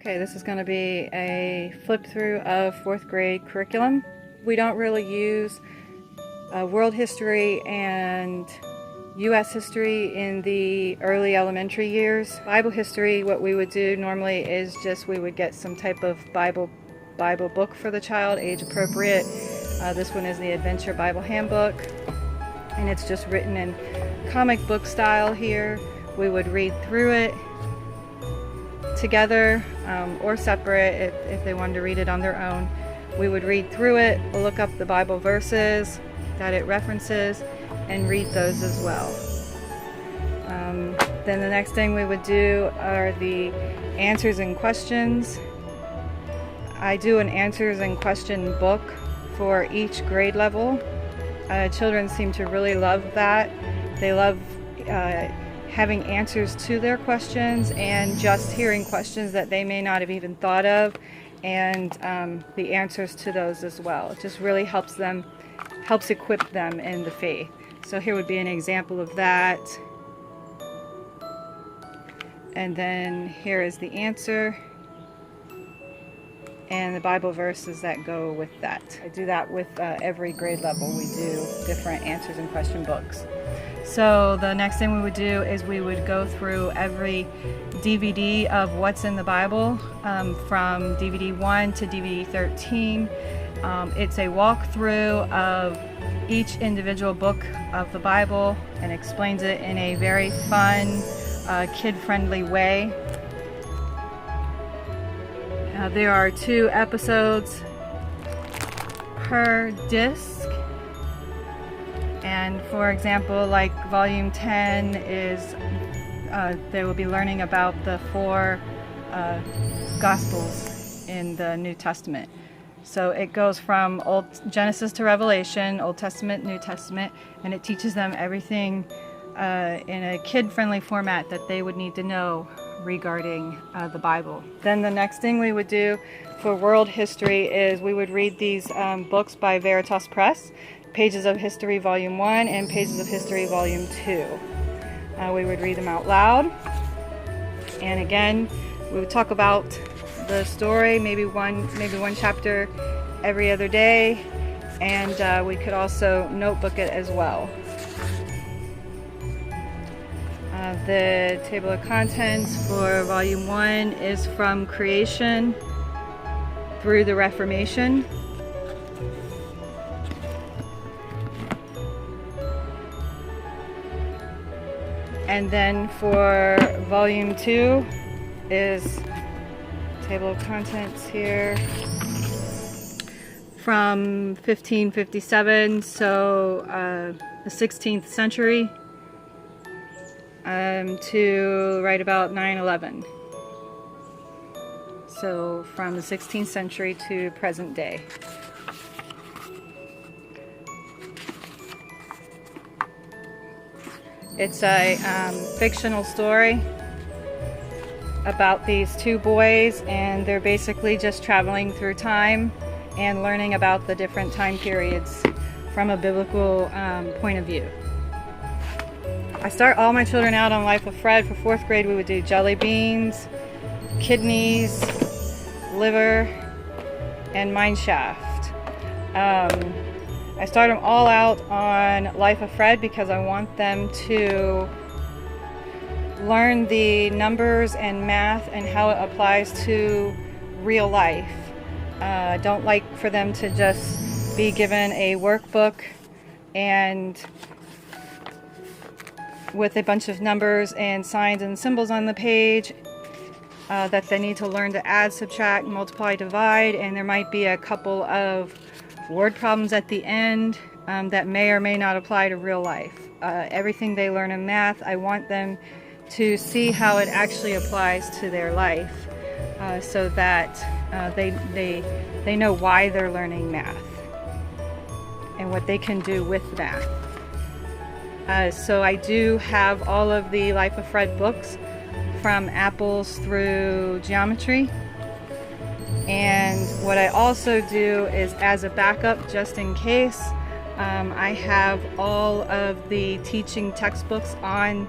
Okay, this is going to be a flip through of 4th grade curriculum. We don't really use world history and U.S. history in the early elementary years. Bible history, what we would do normally is just we would get some type of Bible book for the child, age appropriate. This one is the Adventure Bible Handbook, and it's just written in comic book style here. We would read through it together or separate if they wanted to read it on their own. We would read through it, look up the Bible verses that it references, and read those as well. Then the next thing we would do are the answers and questions. I do an answers and question book for each grade level. Children seem to really love that. They love having answers to their questions and just hearing questions that they may not have even thought of, and the answers to those as well. It just really helps equip them in the faith. So here would be an example of that. And then here is the answer and the Bible verses that go with that. I do that with every grade level. We do different answers and question books. So the next thing we would do is we would go through every DVD of what's in the Bible, from DVD 1 to DVD 13. It's a walkthrough of each individual book of the Bible and explains it in a very fun, kid-friendly way. There are 2 episodes per disc. And for example, like volume 10 is, they will be learning about the 4 Gospels in the New Testament. So it goes from Genesis to Revelation, Old Testament, New Testament, and it teaches them everything in a kid-friendly format that they would need to know regarding the Bible. Then the next thing we would do for world history is we would read these books by Veritas Press, Pages of History Volume 1 and Pages of History Volume 2. We would read them out loud, and again we would talk about the story, maybe one chapter every other day, and we could also notebook it as well. The table of contents for Volume 1 is from creation through the Reformation. And then for Volume 2 is table of contents here from 1557, so the 16th century, to right about 9/11. So from the 16th century to present day. It's a fictional story about these 2 boys, and they're basically just traveling through time and learning about the different time periods from a biblical point of view. I start all my children out on Life of Fred. For 4th grade we would do jelly beans, kidneys, liver, and mine shaft. I start them all out on Life of Fred because I want them to learn the numbers and math and how it applies to real life. I don't like for them to just be given a workbook and with a bunch of numbers and signs and symbols on the page that they need to learn to add, subtract, multiply, divide, and there might be a couple of word problems at the end that may or may not apply to real life. Everything they learn in math, I want them to see how it actually applies to their life, so that they know why they're learning math and what they can do with math. So I do have all of the Life of Fred books from apples through geometry. And what I also do is, as a backup, just in case, I have all of the teaching textbooks on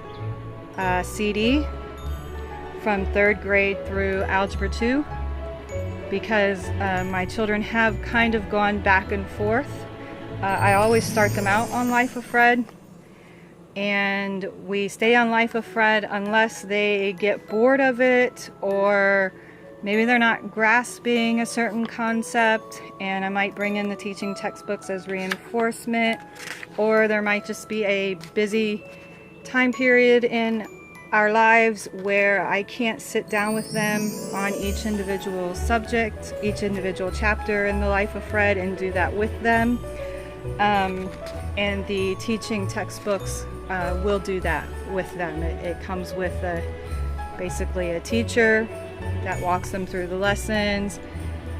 CD from 3rd grade through Algebra 2 because my children have kind of gone back and forth. I always start them out on Life of Fred, and we stay on Life of Fred unless they get bored of it, or maybe they're not grasping a certain concept, and I might bring in the teaching textbooks as reinforcement, or there might just be a busy time period in our lives where I can't sit down with them on each individual subject, each individual chapter in the Life of Fred, and do that with them. And the teaching textbooks will do that with them. It comes with basically a teacher that walks them through the lessons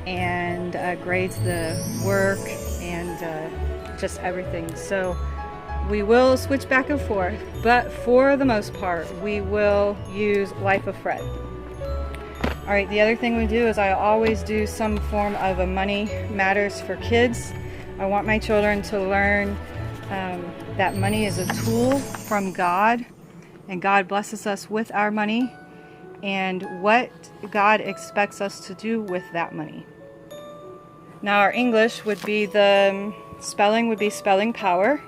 and grades the work and just everything. So we will switch back and forth, but for the most part, we will use Life of Fred. All right, the other thing we do is I always do some form of a money matters for kids. I want my children to learn that money is a tool from God, and God blesses us with our money, and what God expects us to do with that money. Now our English would be spelling would be spelling power.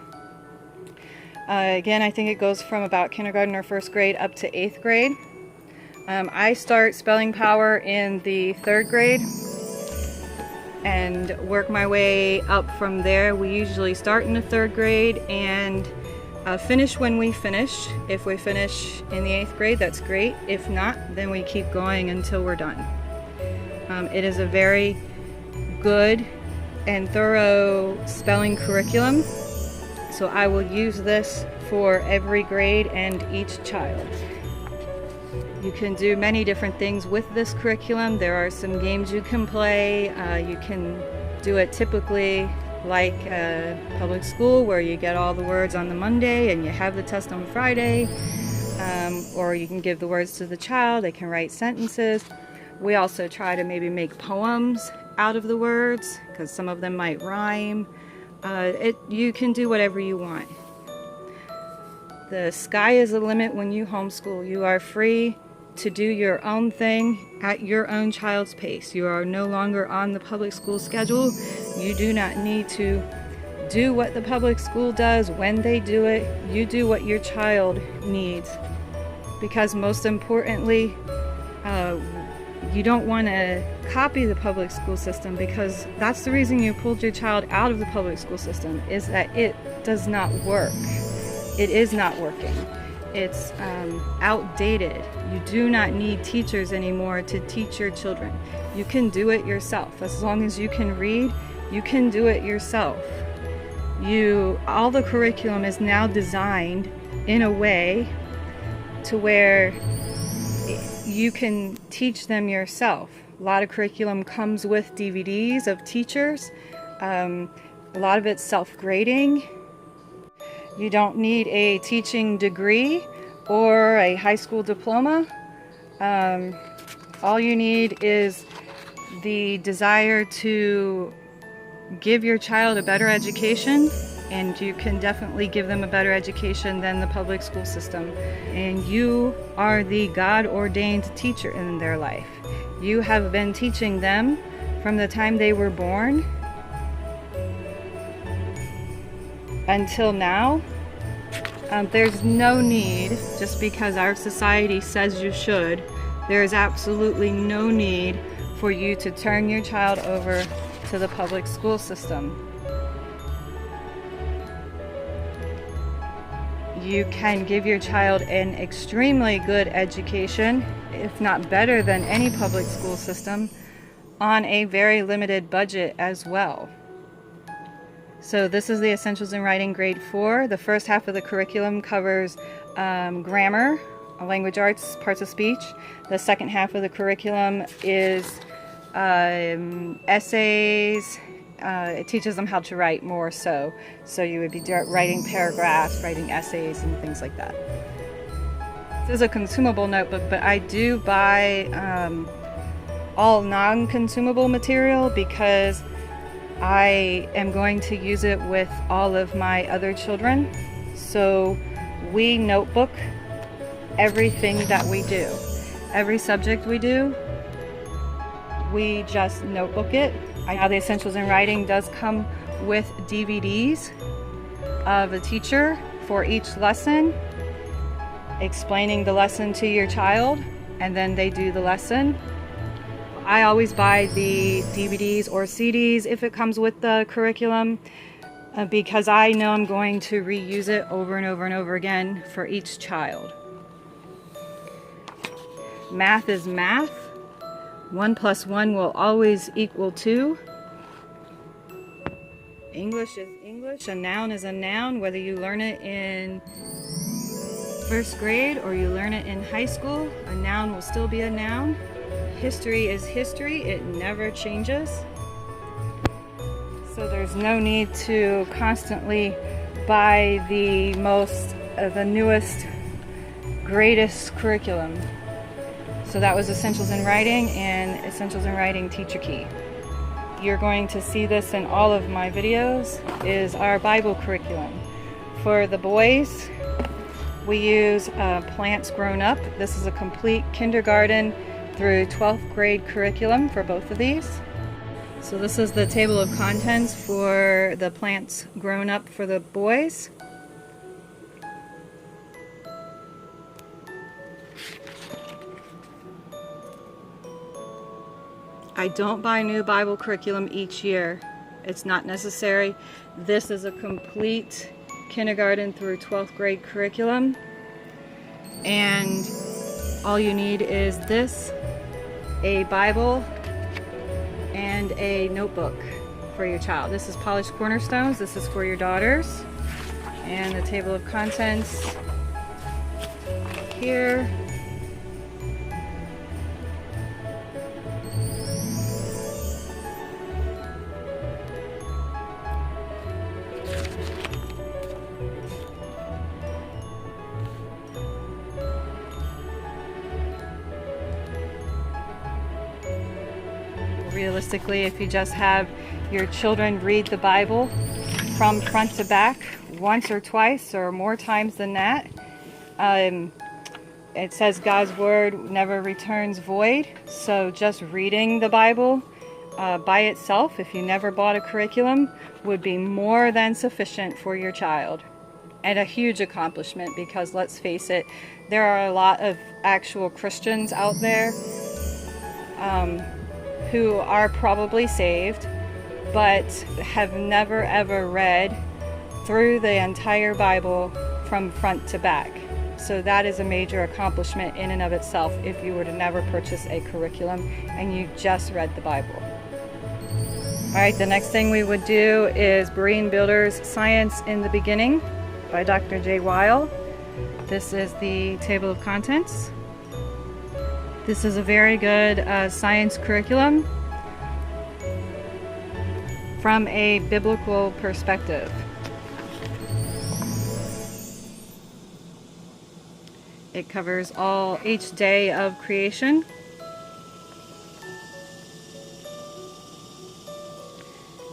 Again, I think it goes from about kindergarten or 1st grade up to 8th grade. I start spelling power in the 3rd grade and work my way up from there. We usually start in the 3rd grade and finish when we finish. If we finish in the 8th grade, that's great. If not, then we keep going until we're done. It is a very good and thorough spelling curriculum. So I will use this for every grade and each child. You can do many different things with this curriculum. There are some games you can play. You can do it typically like public school, where you get all the words on the Monday and you have the test on Friday. Or you can give the words to the child. They can write sentences. We also try to maybe make poems out of the words, because some of them might rhyme. You can do whatever you want. The sky is the limit when you homeschool. You are free to do your own thing at your own child's pace. You are no longer on the public school schedule. You do not need to do what the public school does when they do it. You do what your child needs. Because most importantly, you don't want to copy the public school system, because that's the reason you pulled your child out of the public school system, is that it does not work. It is not working. It's outdated. You do not need teachers anymore to teach your children. You can do it yourself. As long as you can read, you can do it yourself. All the curriculum is now designed in a way to where you can teach them yourself. A lot of curriculum comes with DVDs of teachers. A lot of it's self-grading. You don't need a teaching degree or a high school diploma. All you need is the desire to give your child a better education, and you can definitely give them a better education than the public school system. And you are the God-ordained teacher in their life. You have been teaching them from the time they were born until now. There's no need, just because our society says you should, there is absolutely no need for you to turn your child over to the public school system. You can give your child an extremely good education, if not better than any public school system, on a very limited budget as well. So this is the Essentials in Writing Grade 4. The first half of the curriculum covers grammar, language arts, parts of speech. The second half of the curriculum is essays. It teaches them how to write more so. So you would be writing paragraphs, writing essays, and things like that. This is a consumable notebook, but I do buy all non-consumable material because I am going to use it with all of my other children. So we notebook everything that we do. every subject we do, we just notebook it. Now the Essentials in Writing does come with DVDs of a teacher for each lesson, explaining the lesson to your child, and then they do the lesson. I always buy the DVDs or CDs if it comes with the curriculum, because I know I'm going to reuse it over and over and over again for each child. Math is math. 1 + 1 will always equal 2. English is English. A noun is a noun, whether you learn it in first grade or you learn it in high school, a noun will still be a noun. History is history. It never changes. So there's no need to constantly buy the newest, greatest curriculum. So that was Essentials in Writing and Essentials in Writing Teacher Key. You're going to see this in all of my videos, is our Bible curriculum. For the boys, we use Plants Grown Up. This is a complete kindergarten through 12th grade curriculum for both of these. So this is the table of contents for the Plants Grown Up for the boys. I don't buy new Bible curriculum each year. It's not necessary. This is a complete kindergarten through 12th grade curriculum. And all you need is this, a Bible, and a notebook for your child. This is Polished Cornerstones. This is for your daughters. And the table of contents here. Realistically, if you just have your children read the Bible from front to back once or twice or more times than that, it says God's word never returns void. So just reading the Bible by itself, if you never bought a curriculum, would be more than sufficient for your child. And a huge accomplishment, because let's face it, there are a lot of actual Christians out there who are probably saved, but have never ever read through the entire Bible from front to back. So that is a major accomplishment in and of itself if you were to never purchase a curriculum and you just read the Bible. Alright, the next thing we would do is Berean Builders Science in the Beginning by Dr. J. Weil. This is the table of contents. This is a very good science curriculum from a biblical perspective. It covers each day of creation.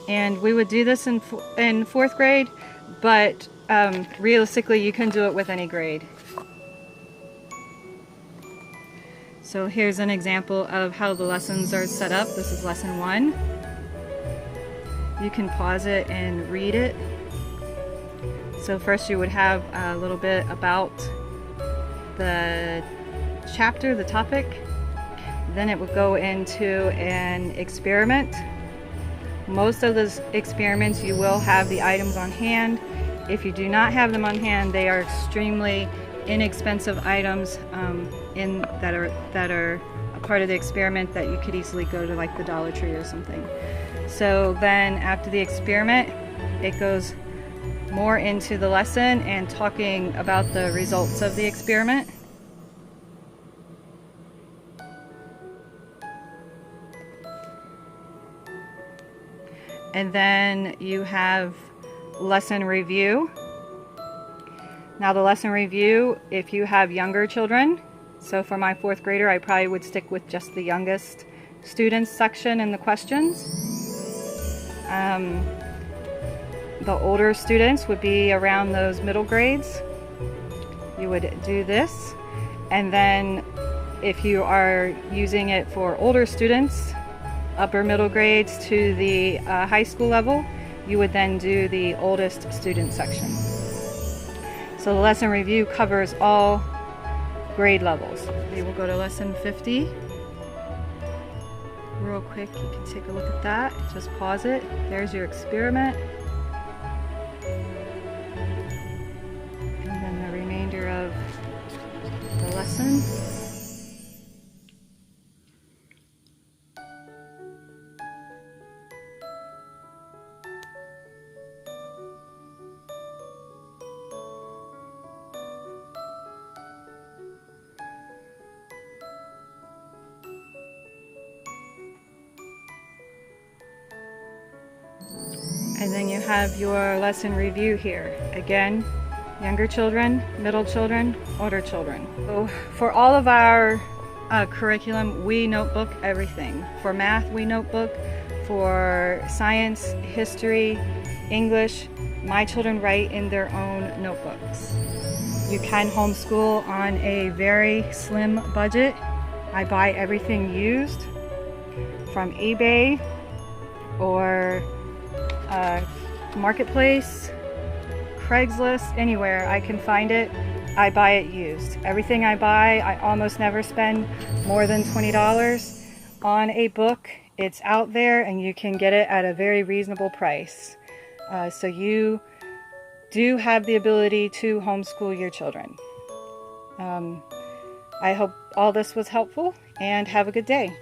And we would do this in 4th grade, but realistically you can do it with any grade. So here's an example of how the lessons are set up. This is lesson 1. You can pause it and read it. So first you would have a little bit about the chapter, the topic. Then it would go into an experiment. Most of those experiments you will have the items on hand. If you do not have them on hand, they are extremely inexpensive items that are a part of the experiment that you could easily go to like the Dollar Tree or something. So then after the experiment, it goes more into the lesson and talking about the results of the experiment. And then you have lesson review. Now the lesson review, if you have younger children, so for my 4th grader, I probably would stick with just the youngest students section in the questions. The older students would be around those middle grades. You would do this, and then If you are using it for older students, upper middle grades to the high school level, you would then do the oldest student section. So the lesson review covers all grade levels. We will go to lesson 50. Real quick, you can take a look at that. Just pause it. There's your experiment. And then the remainder of the lesson. And then you have your lesson review here. Again, younger children, middle children, older children. So for all of our curriculum, we notebook everything. For math, we notebook. For science, history, English, my children write in their own notebooks. You can homeschool on a very slim budget. I buy everything used from eBay or Marketplace, Craigslist, anywhere I can find it, I buy it used. Everything I buy, I almost never spend more than $20 on a book. It's out there and you can get it at a very reasonable price. So you do have the ability to homeschool your children. I hope all this was helpful and have a good day.